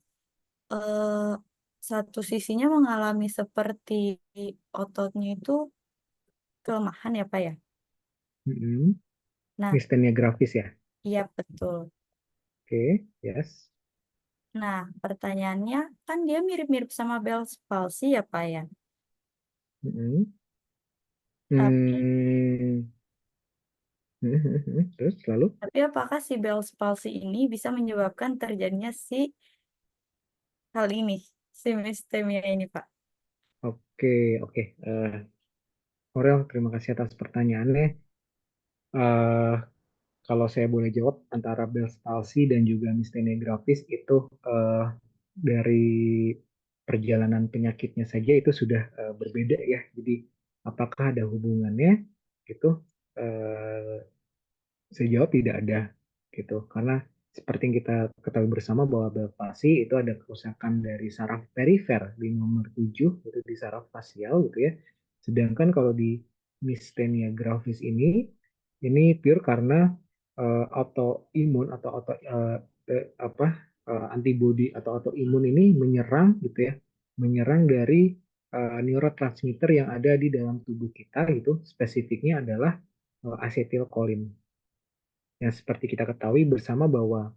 eh, satu sisinya mengalami seperti ototnya itu kelemahan ya, Pak ya? Mm-mm. Nah, Mistenia grafis ya? iya betul. Oke, yes. Nah, pertanyaannya kan dia mirip-mirip sama Bell's palsy ya, Pak ya? Mm-mm. Tapi Hmm. Terus lalu? Tapi apakah si Bell's palsy ini bisa menyebabkan terjadinya hal ini, si mistemia ini, Pak? Oke, oke. Aurel, terima kasih atas pertanyaannya. Eh, Kalau saya boleh jawab, antara Bell's palsy dan juga myasthenia gravis itu dari perjalanan penyakitnya saja itu sudah berbeda ya. Jadi apakah ada hubungannya? Itu eh, saya jawab tidak ada gitu. Karena seperti yang kita ketahui bersama bahwa Bell's palsy itu ada kerusakan dari saraf perifer di nomor 7 itu di saraf fasial gitu ya. Sedangkan kalau di myasthenia gravis ini pure karena autoimun atau antibodi atau autoimun ini menyerang gitu ya, menyerang dari neurotransmitter yang ada di dalam tubuh kita, itu spesifiknya adalah asetilkolin. Yang seperti kita ketahui bersama bahwa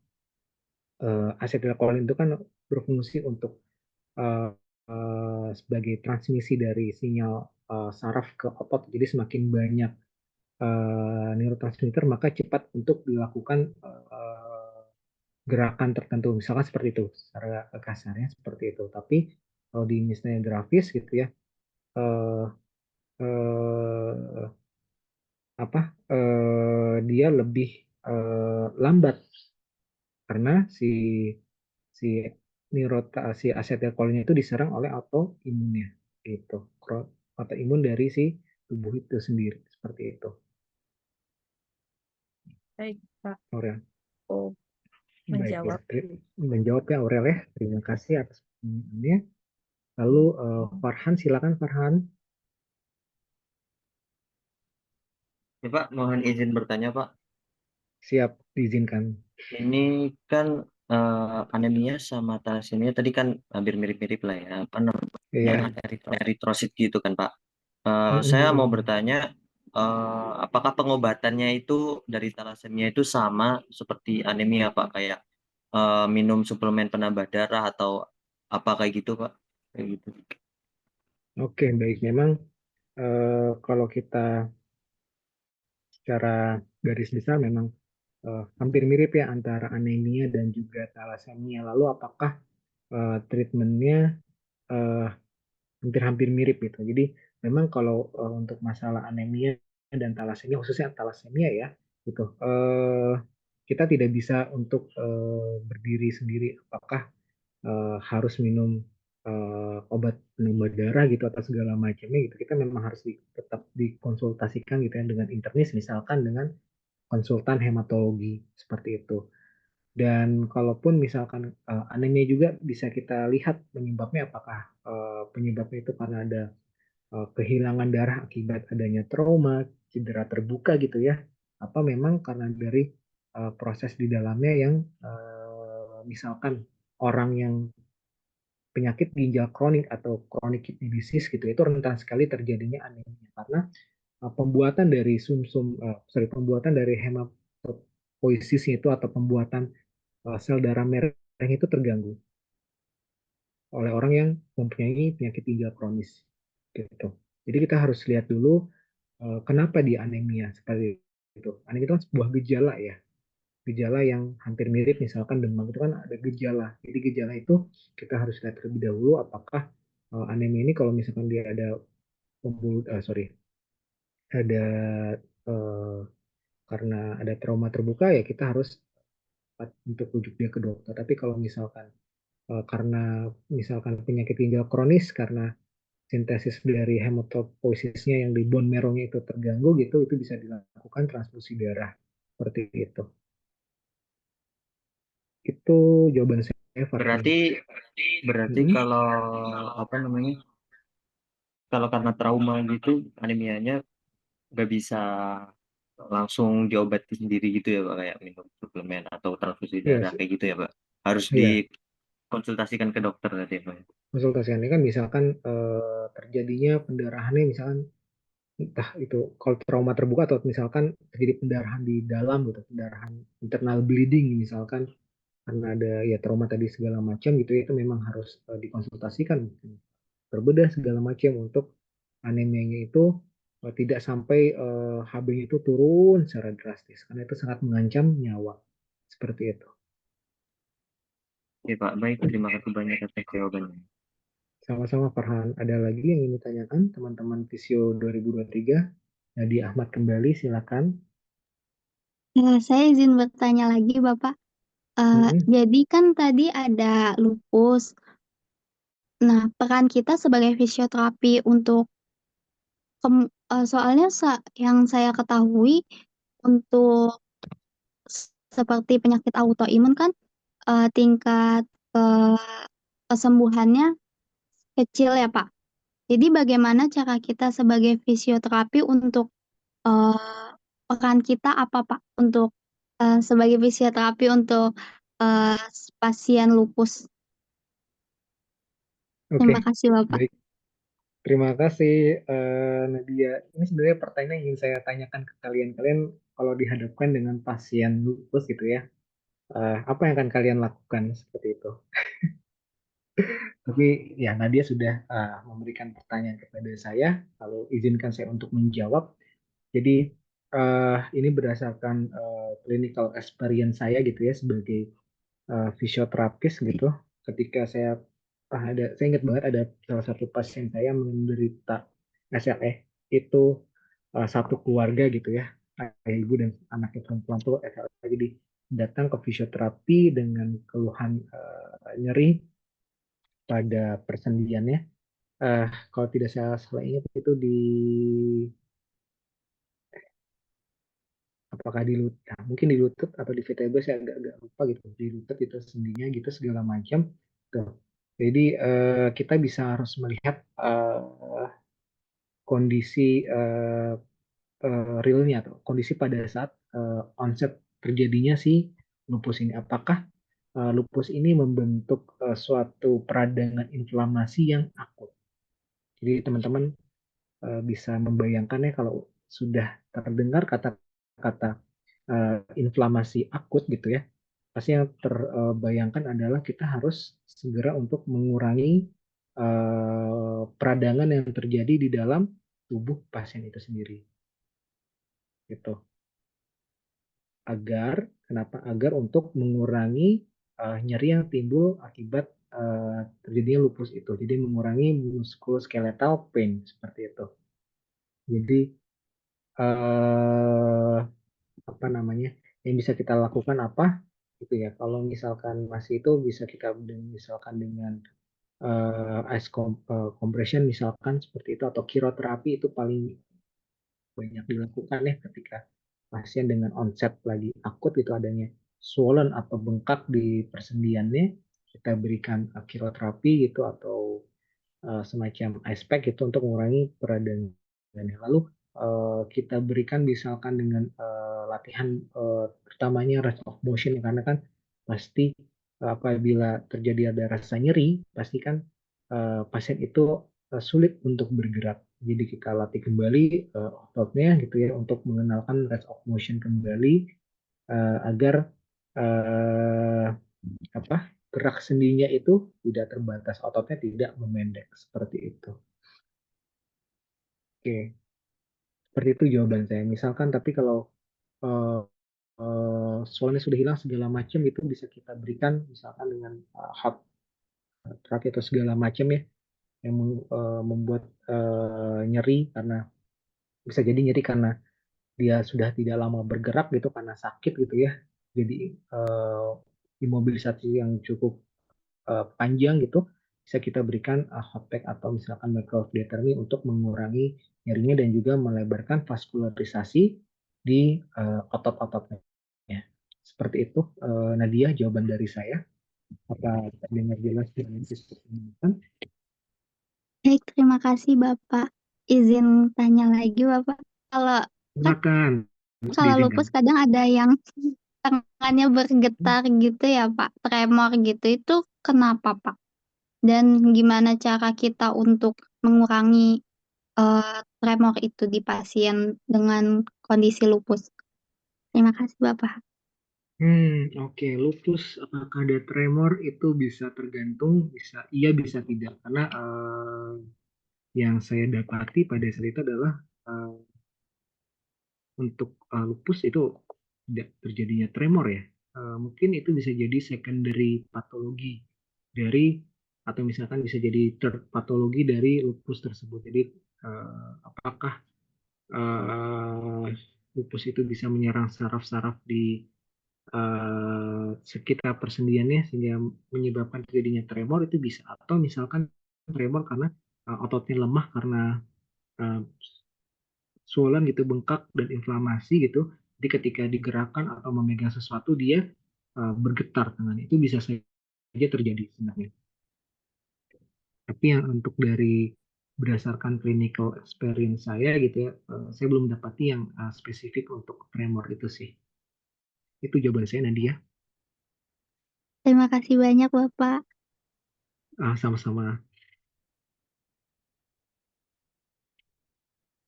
asetilkolin itu kan berfungsi untuk uh, sebagai transmisi dari sinyal saraf ke otot. Jadi semakin banyak neurotransmitter maka cepat untuk dilakukan gerakan tertentu. Misalkan seperti itu, secara kasarnya seperti itu. Tapi kalau di misalnya grafis gitu ya, eh, eh, dia lebih lambat karena si si asetylcholinnya itu diserang oleh autoimunnya gitu. Autoimun dari si tubuh itu sendiri seperti itu. Baik, Pak. Aurel. Oh, Baik ya. menjawab. Menjawab ya Aurel ya. Terima kasih atas pertanyaannya. Lalu Farhan, silakan Farhan. Ya, Pak, mohon izin bertanya, Pak. Siap, diizinkan. Ini kan anemia sama thalassemia tadi kan hampir mirip-mirip lah ya. Apa namanya? Iya. Eritrosit gitu kan, Pak. Mm, mm, Saya mau mm. bertanya, apakah pengobatannya itu dari talasemia itu sama seperti anemia Pak, kayak minum suplemen penambah darah atau apa kayak gitu Pak? Kayak gitu. Oke, baik. Memang kalau kita secara garis besar memang hampir mirip ya antara anemia dan juga thalassemia. Lalu apakah treatmentnya eh, hampir-hampir mirip gitu. Jadi memang kalau untuk masalah anemia dan thalassemia, khususnya thalassemia ya, gitu, kita tidak bisa untuk berdiri sendiri. Apakah harus minum obat penambah darah gitu atau segala macamnya gitu. Kita memang harus tetap dikonsultasikan gitu ya dengan internis, misalkan dengan konsultan hematologi seperti itu. Dan kalaupun misalkan anemia juga bisa kita lihat penyebabnya, apakah penyebabnya itu karena ada kehilangan darah akibat adanya trauma, cedera terbuka gitu ya, apa memang karena dari proses di dalamnya yang misalkan orang yang penyakit ginjal kronik atau chronic kidney disease gitu itu rentan sekali terjadinya anemia karena pembuatan dari pembuatan dari hematopoiesisnya itu atau pembuatan sel darah merah itu terganggu oleh orang yang mempunyai penyakit ginjal kronis gitu. Jadi kita harus lihat dulu kenapa dia anemia seperti itu. Anemia itu kan sebuah gejala ya, gejala yang hampir mirip misalkan demam itu kan ada gejala. Jadi gejala itu kita harus lihat terlebih dahulu apakah anemia ini kalau misalkan dia ada ada uh, karena ada trauma terbuka ya kita harus untuk rujuk dia ke dokter. Tapi kalau misalkan karena misalkan penyakit ginjal kronis karena sintesis dari hematopoiesisnya yang di bone marrow-nya itu terganggu gitu, itu bisa dilakukan transfusi darah seperti itu. Itu jawaban saya, Farhan. Berarti Hmm. kalau apa namanya? Kalau karena trauma gitu anemianya nggak bisa langsung diobati sendiri gitu ya Pak, kayak minum suplemen atau transfusi Iya, darah kayak gitu ya Pak. Harus iya. dikonsultasikan ke dokter tadi ya Pak. Konsultasi ini kan misalkan terjadinya pendarahannya misalkan entah itu kalau trauma terbuka atau misalkan terjadi pendarahan di dalam gitu, pendarahan internal bleeding misalkan karena ada ya trauma tadi segala macam gitu itu memang harus dikonsultasikan berbedah segala macam untuk anemianya itu tidak sampai HB-nya itu turun secara drastis karena itu sangat mengancam nyawa seperti itu. Oke Pak, baik, terima kasih banyak atas jawabannya. Sama-sama Farhan. Ada lagi yang ingin ditanyakan teman-teman Visio 2023? Nadi Ahmad kembali, silakan. Saya izin bertanya lagi, Bapak. Jadi kan tadi ada lupus. Nah, peran kita sebagai fisioterapi untuk soalnya yang saya ketahui untuk seperti penyakit autoimun kan tingkat kesembuhannya kecil ya, Pak. Jadi bagaimana cara kita sebagai fisioterapi untuk peran kita apa, Pak? Untuk sebagai fisioterapi untuk eh, pasien lupus. Oke, Terima kasih, Bapak. baik. Terima kasih Nadia. Ini sebenarnya pertanyaan yang ingin saya tanyakan ke kalian-kalian kalau dihadapkan dengan pasien lupus gitu ya. Apa yang akan kalian lakukan seperti itu? Tapi ya Nadia sudah memberikan pertanyaan kepada saya. Lalu izinkan saya untuk menjawab. Jadi ini berdasarkan clinical experience saya gitu ya sebagai fisioterapis gitu. Ketika saya ingat banget ada salah satu pasien saya menderita SLE itu satu keluarga gitu ya, ayah ibu dan anaknya perempuan tuh SLE. Jadi datang ke fisioterapi dengan keluhan nyeri pada persendiannya. Kalau tidak saya salah ingat itu di apakah di lutut, nah, mungkin di lutut atau di vertebra saya agak lupa gitu, di lutut itu sendinya gitu segala macam tuh. Jadi kita bisa harus melihat kondisi realnya atau kondisi pada saat onset terjadinya si lupus ini, apakah lupus ini membentuk suatu peradangan inflamasi yang akut. Jadi teman-teman bisa membayangkan ya kalau sudah terdengar kata-kata inflamasi akut gitu ya, pasti yang terbayangkan adalah kita harus segera untuk mengurangi peradangan yang terjadi di dalam tubuh pasien itu sendiri. Gitu. Agar untuk mengurangi nyeri yang timbul akibat terjadinya lupus itu. Jadi mengurangi musculoskeletal pain seperti itu. Jadi apa namanya, yang bisa kita lakukan apa gitu ya? Kalau misalkan masih itu bisa kita misalkan dengan ice compression misalkan seperti itu, atau kiroterapi itu paling banyak dilakukan ya ketika pasien dengan onset lagi akut itu adanya swollen atau bengkak di persendiannya, kita berikan kiroterapi gitu atau semacam ice pack gitu untuk mengurangi peradangan. Lalu kita berikan misalkan dengan latihan pertamanya range of motion, karena kan pasti apabila terjadi ada rasa nyeri pasti kan pasien itu sulit untuk bergerak. Jadi kita latih kembali ototnya gitu ya untuk mengenalkan range of motion kembali agar uh, apa gerak sendinya itu tidak terbatas, ototnya tidak memendek seperti itu. Oke, seperti itu jawaban saya. Misalkan tapi kalau soalnya sudah hilang segala macam, itu bisa kita berikan misalkan dengan hot terapi atau segala macam ya yang membuat nyeri, karena bisa jadi nyeri karena dia sudah tidak lama bergerak gitu karena sakit gitu ya. Jadi imobilisasi yang cukup panjang gitu, bisa kita berikan hot pack atau misalkan microdermie untuk mengurangi nyerinya dan juga melebarkan vaskularisasi di otot-ototnya. Ya. Seperti itu, Nadia, jawaban dari saya. Apa dengar jelas dengan sistem pendidikan? Baik, terima kasih Bapak. Izin tanya lagi Bapak. Kalau kan Silakan, kalau diizinkan. lupus kadang ada yang tangannya bergetar gitu ya Pak, tremor gitu. Itu kenapa Pak? Dan gimana cara kita untuk mengurangi tremor itu di pasien dengan kondisi lupus? Terima kasih Bapak. Oke. Lupus apakah ada tremor itu bisa tergantung, bisa iya bisa tidak, karena yang saya dapati pada saat itu adalah eh, untuk lupus itu tidak terjadinya tremor ya. Mungkin itu bisa jadi secondary patologi dari, atau misalkan bisa jadi third patologi dari lupus tersebut. Jadi apakah eh, lupus itu bisa menyerang saraf-saraf di sekitar persendiannya sehingga menyebabkan terjadinya tremor, itu bisa, atau misalkan tremor karena ototnya lemah karena uh, swollen gitu, bengkak dan inflamasi gitu. Jadi ketika digerakkan atau memegang sesuatu dia bergetar tangan, itu bisa saja terjadi sebenarnya. Tapi yang untuk dari berdasarkan clinical experience saya gitu ya, saya belum dapati yang spesifik untuk tremor itu sih. Itu jawaban saya, Nadia. Terima kasih banyak Bapak. Sama-sama.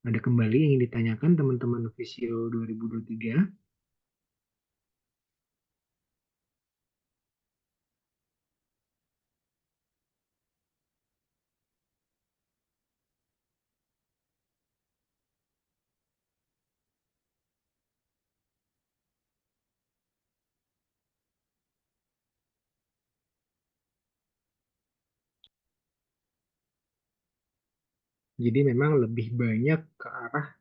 Ada kembali yang ingin ditanyakan teman-teman Visio 2023? Jadi memang lebih banyak ke arah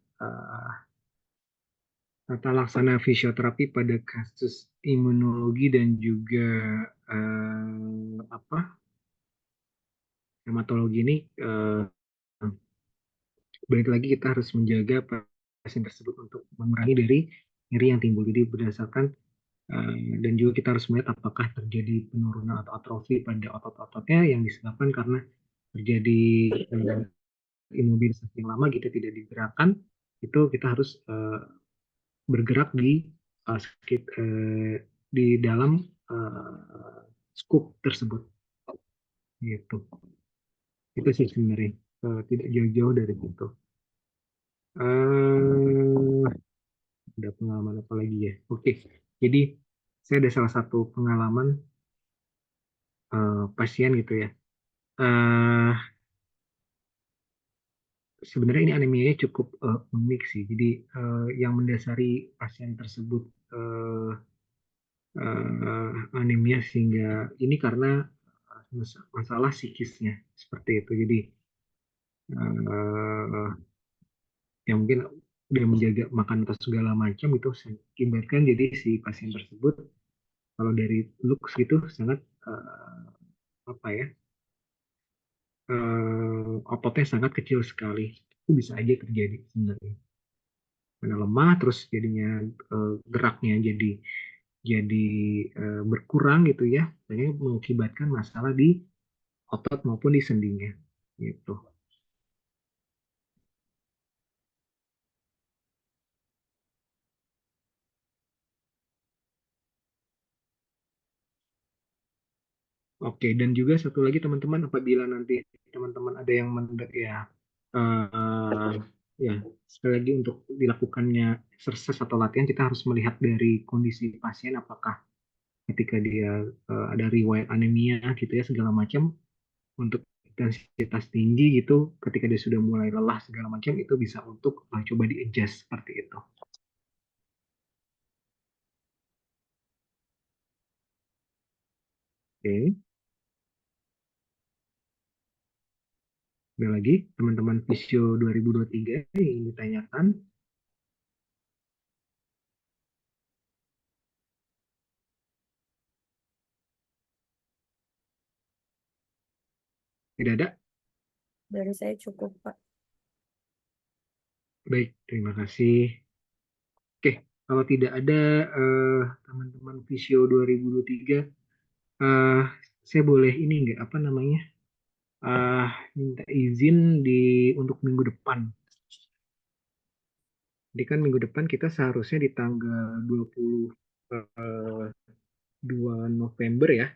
tata laksana fisioterapi pada kasus imunologi dan juga apa hematologi ini. Balik lagi kita harus menjaga pasien tersebut untuk mengurangi dari nyeri yang timbul. Jadi berdasarkan dan juga kita harus melihat apakah terjadi penurunan atau atrofi pada otot-ototnya yang disebabkan karena terjadi imobilisasi yang lama gitu tidak digerakkan. Itu kita harus bergerak di di dalam scoop tersebut gitu. Itu sih sebenarnya tidak jauh-jauh dari itu. Eh, ada pengalaman apa lagi ya? Oke, jadi saya ada salah satu pengalaman pasien gitu ya. Eh, Sebenarnya ini anemianya cukup unik sih. Jadi yang mendasari pasien tersebut eh, anemia sehingga ini karena masalah psikisnya seperti itu. Jadi eh, yang mungkin dia menjaga makan atau segala macam itu akibatkan jadi si pasien tersebut kalau dari looks gitu sangat apa ya ototnya sangat kecil sekali. Itu bisa aja terjadi sebenarnya karena lemah terus jadinya geraknya jadi berkurang gitu ya, dan ini mengakibatkan masalah di otot maupun di sendinya gitu. Oke, dan juga satu lagi teman-teman, apabila nanti teman-teman ada yang mendak ya, ya sekali lagi untuk dilakukannya exercise atau latihan kita harus melihat dari kondisi pasien apakah ketika dia ada riwayat anemia gitu ya segala macam untuk intensitas tinggi gitu ketika dia sudah mulai lelah segala macam itu bisa untuk coba di adjust seperti itu. Oke, ada lagi teman-teman Visio 2023 yang ingin ditanyakan? Tidak ada? Dari saya cukup, Pak. Baik, terima kasih. Oke, kalau tidak ada teman-teman Visio 2023, eh, saya boleh ini nggak apa namanya? eh Minta izin untuk minggu depan. Jadi kan minggu depan kita seharusnya di tanggal 22 November ya,